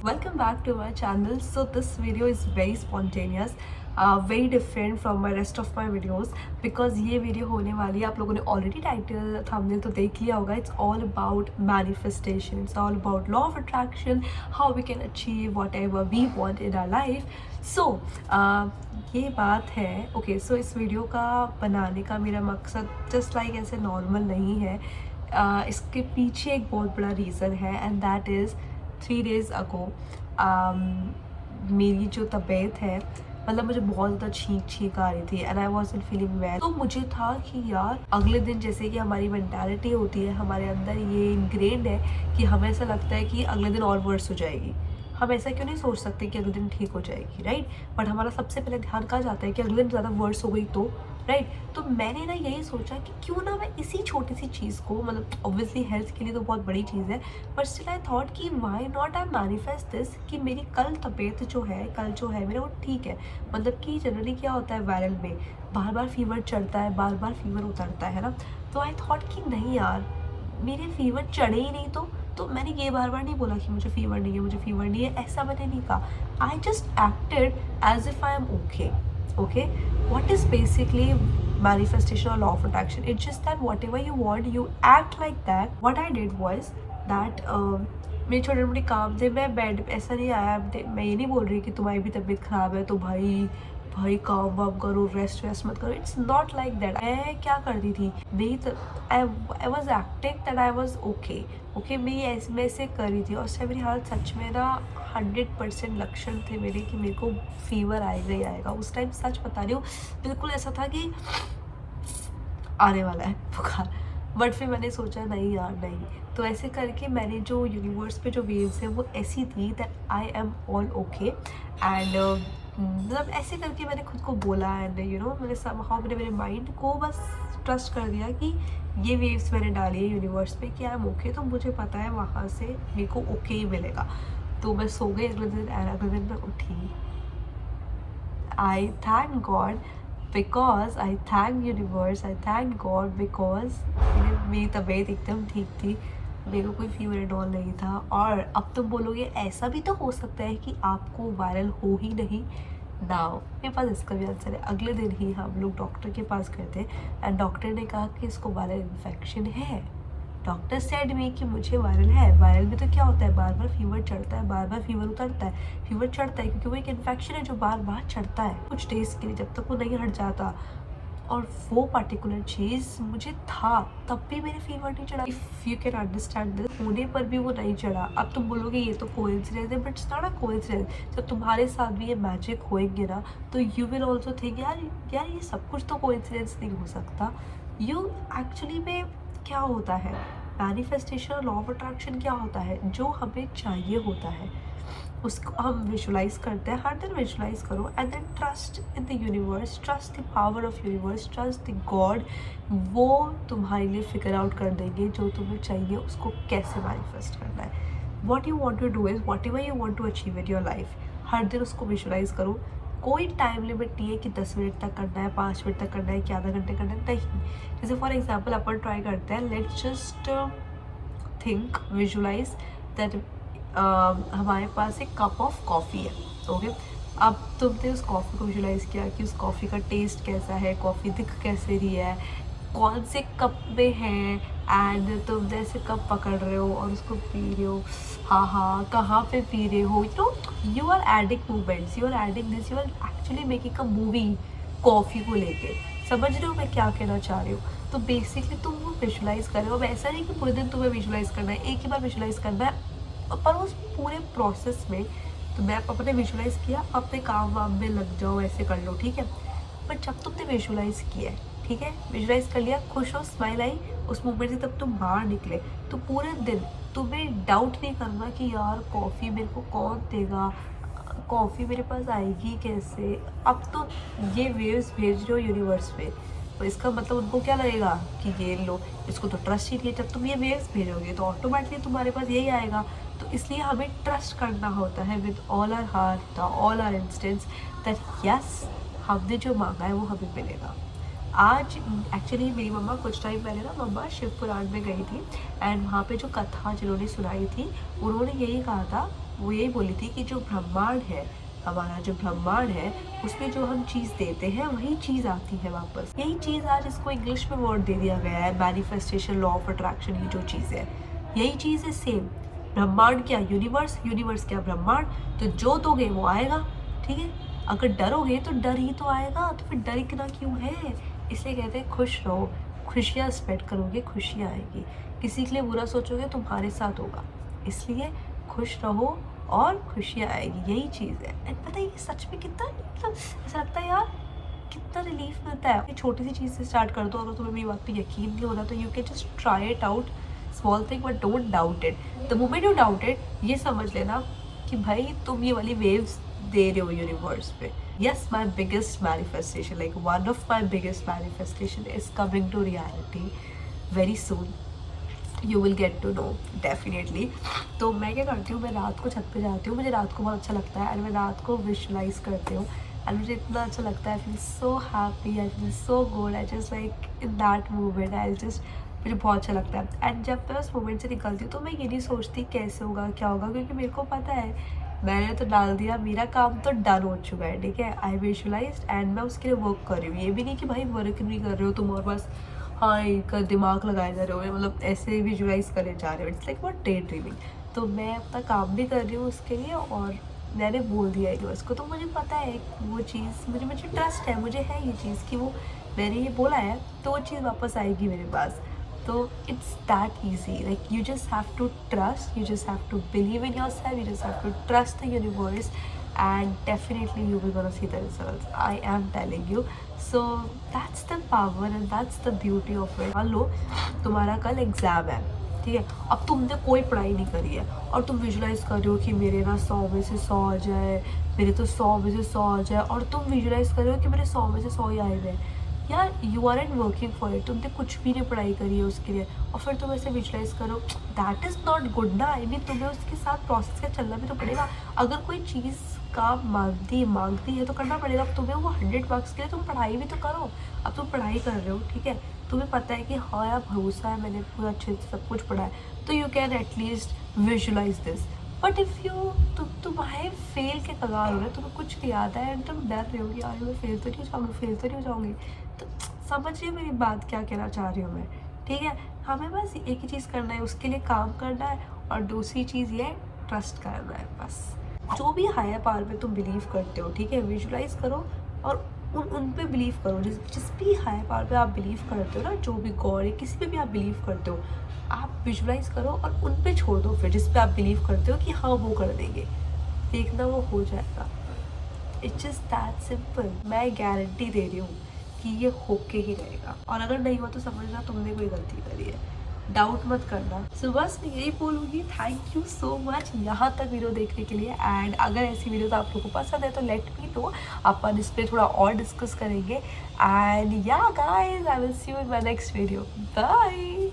Welcome back to my channel. So this video is very spontaneous, very different from my rest of my videos because ये video होने वाली है, आप लोगों ने ऑलरेडी टाइटल थंबनेल तो देख लिया होगा. It's all about manifestation. It's all about law of attraction, how we can achieve whatever we want in our life. So ये बात है. ओके, सो इस वीडियो का बनाने का मेरा मकसद जस्ट लाइक ऐसे नॉर्मल नहीं है. इसके पीछे एक बहुत बड़ा रीज़न है and that is 3 days ago मेरी जो तबीयत है, मतलब मुझे बहुत ज़्यादा छींक आ रही थी एंड आई वॉज़न्ट फीलिंग वेल. तो मुझे था कि यार अगले दिन, जैसे कि हमारी मेंटालिटी होती है, हमारे अंदर ये इनग्रेन्ड है कि हमें ऐसा लगता है कि अगले दिन और वर्स हो जाएगी. हम ऐसा क्यों नहीं सोच सकते कि अगले दिन ठीक हो जाएगी, राइट? बट हमारा सबसे पहले ध्यान कहाँ जाता है कि अगले दिन ज़्यादा वर्स हो गई तो, राइट? तो मैंने ना यही सोचा कि क्यों ना मैं इसी छोटी सी चीज़ को, मतलब ऑब्वियसली हेल्थ के लिए तो बहुत बड़ी चीज़ है, बट स्टिल आई थॉट कि why not I manifest this कि मेरी कल तबीयत जो है मेरा वो ठीक है. मतलब कि जनरली क्या होता है वायरल में, बार बार फीवर चढ़ता है, बार बार फीवर उतरता है ना. तो आई थॉट कि नहीं यार, मेरे फीवर चढ़े ही नहीं तो मैंने ये बार बार नहीं बोला कि मुझे फीवर नहीं है, ऐसा मैंने नहीं कहा. I just acted as if I am okay. Okay, what is basically manifestation or law of attraction? It's just that whatever you want, you act like that. What I did was that मेरे छोटे मोटे काम थे, मैं bed ऐसा नहीं आया. मैं ये नहीं बोल रही कि तुम्हारी भी तबीयत ख़राब है तो भाई काम वाम करो, रेस्ट मत करो. It's not like that. मैं क्या करती थी, मेरी I was acting that I was okay. मैं ऐसे कर रही थी और उससे मेरी हालत सच में ना 100% लक्षण थे मेरे कि मेरे को फीवर आएगा ही आएगा. उस टाइम सच बता रही हूँ, बिल्कुल ऐसा था कि आने वाला है बुखार. बट फिर मैंने सोचा नहीं यार नहीं. तो ऐसे करके मैंने जो यूनिवर्स पे जो वेव्स है वो ऐसी थी that I am all okay. And मतलब ऐसे करके मैंने खुद को बोला एंड मैंने समहाउ मेरे माइंड को बस ट्रस्ट कर दिया कि ये वेव्स मैंने डाली है यूनिवर्स पे कि आई एम ओके. तो मुझे पता है वहाँ से मेरे को ओके ही मिलेगा. तो मैं सो गई. अगले दिन मैं उठी. आई thank God because I thank universe, I thank God because मेरी तबीयत एकदम ठीक थी, मेरे को कोई फीवर एंड ऑल नहीं था. और अब तुम बोलोगे ऐसा भी तो हो सकता है कि आपको वायरल हो ही नहीं. नाउ मेरे पास इसका भी आंसर है. अगले दिन ही हम लोग डॉक्टर के पास गए थे एंड डॉक्टर ने कहा कि इसको वायरल इन्फेक्शन है. डॉक्टर सेड मी कि मुझे वायरल है. वायरल में तो क्या होता है, बार बार फीवर चढ़ता है, बार बार फीवर उतरता है. फीवर चढ़ता है क्योंकि वो एक इन्फेक्शन है जो बार बार चढ़ता है कुछ डेज के लिए, जब तक वो नहीं हट जाता. और वो पर्टिकुलर चीज़ मुझे था, तब भी मेरे फीवर नहीं चढ़ा. If you can understand this, होने पर भी वो नहीं चढ़ा. अब तुम बोलोगे ये तो कोइंसिडेंस है, but it's not a coincidence. जब तुम्हारे साथ भी ये मैजिक होएंगे ना तो यू विल ऑल्सो थिंक यार ये सब कुछ तो कोइंसिडेंस नहीं हो सकता. यू एक्चुअली में क्या होता है मैनिफेस्टेशन और लॉ ऑफ अट्रैक्शन क्या होता है, जो हमें चाहिए होता है उसको हम विजुलाइज करते हैं. हर दिन विजुलाइज करो and then trust in the universe, trust the power of universe, trust the god. वो तुम्हारे लिए फिगर आउट कर देंगे जो तुम्हें चाहिए उसको कैसे मैनिफेस्ट करना है. What you want to do is whatever you want to achieve in your life. हर दिन उसको विजुलाइज करो. कोई टाइम लिमिट नहीं है कि 10 मिनट तक करना है, 5 मिनट तक करना है, कि आधा घंटे करना है, नहीं. जैसे फॉर एग्जाम्पल अपन ट्राई करते हैं, let's just think visualize that हमारे पास एक कप ऑफ कॉफ़ी है. ओके, अब तुमने उस कॉफ़ी को विजुलाइज़ किया कि उस कॉफ़ी का टेस्ट कैसा है, कॉफ़ी दिख कैसे रही है, कौन से कप में है, एंड तुम जैसे कप पकड़ रहे हो और उसको पी रहे हो. हाँ कहाँ पे पी रहे हो. You are adding movements, you are adding this, you are actually making a movie coffee को लेके. समझ रहे हो मैं क्या कहना चाह रही हूँ. तो बेसिकली तुम वो विजुलाइज़ कर रहे हो. अब ऐसा नहीं कि पूरे दिन तुम्हें विजुलाइज़ करना है, एक ही बार विजुलाइज़ करना है, पर उस पूरे प्रोसेस में तो मैं अपने विजुलाइज़ किया, अपने काम वाम में लग जाओ, ऐसे कर लो, ठीक है. बट जब तुमने विजुलाइज़ किया है, ठीक है, विजुलाइज़ कर लिया, खुश हो, स्माइल आई उस मूवमेंट से, तब तुम बाहर निकले तो पूरे दिन तुम्हें डाउट नहीं करना कि यार कॉफ़ी मेरे को कौन देगा, कॉफ़ी मेरे पास आएगी कैसे. अब तो ये वेव्स भेज रहे हो यूनिवर्स पे, तो इसका मतलब उनको क्या लगेगा कि ये लो, इसको तो ट्रस्ट ही नहीं है. जब तुम ये वेव्स भेजोगे तो ऑटोमेटिकली तुम्हारे पास यही आएगा. तो इसलिए हमें ट्रस्ट करना होता है with all our heart, all our instants, that yes हमने जो मांगा है वो हमें मिलेगा. आज एक्चुअली मेरी मम्मा कुछ टाइम पहले ना मम्मा शिव पुराण में गई थी एंड वहाँ पे जो कथा जिन्होंने सुनाई थी उन्होंने यही कहा था वो यही बोली थी कि जो ब्रह्मांड है, हमारा जो ब्रह्मांड है, उसमें जो हम चीज़ देते हैं वही चीज़ आती है वापस। यही चीज़ आज इसको इंग्लिश में वर्ड दे दिया गया है, मैनिफेस्टेशन, लॉ ऑफ अट्रैक्शन। ये जो चीज़ है यही चीज़ है सेम। ब्रह्मांड क्या यूनिवर्स, यूनिवर्स क्या ब्रह्मांड। तो जो दोगे वो आएगा, ठीक है। अगर डरोगे तो डर ही तो आएगा, तो फिर डर इतना क्यों है। इसलिए कहते हैं खुश रहो, खुशियाँ स्प्रेड करोगे खुशियाँ आएगी। किसी के लिए बुरा सोचोगे तुम्हारे साथ होगा। इसलिए खुश रहो और खुशियाँ आएगी, यही चीज़ है। एंड पता है ये सच में कितना, मतलब ऐसा लगता है यार कितना रिलीफ मिलता है। छोटी सी चीज़ से स्टार्ट कर दो, अगर तुम्हें मेरी बात पे यकीन नहीं हो रहा तो you can just try it out, small thing, but don't doubt it. The moment you doubt it, ये समझ लेना कि भाई तुम ये वाली वेव्स दे रहे हो यूनिवर्स पे। Yes, my biggest manifestation, like one of my biggest manifestation is coming to reality very soon. You will get to know definitely. तो मैं क्या करती हूँ, मैं रात को छत पे जाती हूँ, मुझे रात को बहुत अच्छा लगता है, एंड मैं रात को विजुलाइज करती हूँ, एंड मुझे इतना अच्छा लगता है। I feel so happy, I feel so good, I just like in that moment, I just, मुझे बहुत अच्छा लगता है। एंड जब मैं उस मोमेंट से निकलती हूँ तो मैं ये नहीं सोचती कैसे होगा क्या होगा, क्योंकि मेरे को पता है मैंने तो डाल दिया, मेरा काम तो डन हो चुका है, ठीक है। आई विजुलाइज एंड मैं उसके लिए वर्क कर रही हूँ। ये भी नहीं कि भाई वर्क नहीं कर रहे हो तुम और बस हाँ एक दिमाग लगाए जा रहे हो, मतलब ऐसे विजुलाइज करे जा रहे हो। It's like what day dreaming. तो मैं अपना काम भी कर रही हूँ उसके लिए, और मैंने बोल दिया यूनिवर्स को, तो मुझे पता है वो चीज़, मुझे ट्रस्ट है, मुझे है ये चीज़ कि वो मैंने ये बोला है तो वो चीज़ वापस आएगी मेरे पास। तो it's that easy, like you just have to trust, you just have to believe in yourself, you just have to trust the universe, and definitely you will gonna see the results, I am telling you. So that's the power and that's the beauty of it. मान लो तुम्हारा कल exam है, ठीक है। अब तुमने कोई पढ़ाई नहीं करी है और तुम विजुलाइज कर रहे हो कि मेरे ना 100 में से 100 आ जाए, मेरे तो 100 में से 100 आ जाए, और तुम विजुलाइज कर रहे हो कि मेरे 100 में से 100 ही आए हुए हैं। यार you are and working for it, तुमने कुछ भी नहीं पढ़ाई करी है उसके लिए, और फिर तुम ऐसे विजुलाइज करो, दैट इज़ नॉट गुड ना। आई मीन तुम्हें उसके साथ प्रोसेस का चलना भी तो पड़ेगा। अगर कोई चीज़ काम मांगती है तो करना पड़ेगा। अब तुम्हें वो 100 मार्क्स के लिए तुम पढ़ाई भी तो करो। अब तुम पढ़ाई कर रहे हो, ठीक है, तुम्हें पता है कि हाँ यार भरोसा है, मैंने पूरा अच्छे से सब कुछ पढ़ा है, तो you can at least visualize this. But if you तुम्हारे फेल के कगार हो रहे, तुम्हें कुछ नहीं आता है एंड तुम डर रहे हो कि यार मैं फेल तो नहीं हो जाऊँगी, तो समझिए मेरी बात क्या कहना चाह रही हूँ मैं, ठीक है। हमें बस एक ही चीज़ करना है, उसके लिए काम करना है, और दूसरी चीज़ ये ट्रस्ट करना है बस। जो भी हायर पावर पे तुम बिलीव करते हो, ठीक है, विजुलाइज करो और उन पे बिलीव करो। जिस भी हायर पावर पे आप बिलीव करते हो ना, जो भी गॉड है, किसी पे भी आप बिलीव करते हो, आप विजुलाइज करो और उन पे छोड़ दो फिर, जिस पे आप बिलीव करते हो कि हाँ वो कर देंगे, देखना वो हो जाएगा। It's just that simple. मैं गारंटी दे रही हूँ कि ये होके ही रहेगा, और अगर नहीं हुआ तो समझना तुमने कोई गलती करी है, डाउट मत करना। सो बस मैं यही बोलूँगी, थैंक यू सो मच यहाँ तक वीडियो देखने के लिए। एंड अगर ऐसी वीडियो तो आप लोगों को पसंद है तो लेट मी नो, अपन इस पर थोड़ा और डिस्कस करेंगे। And yeah guys, I will see you in my next video, bye.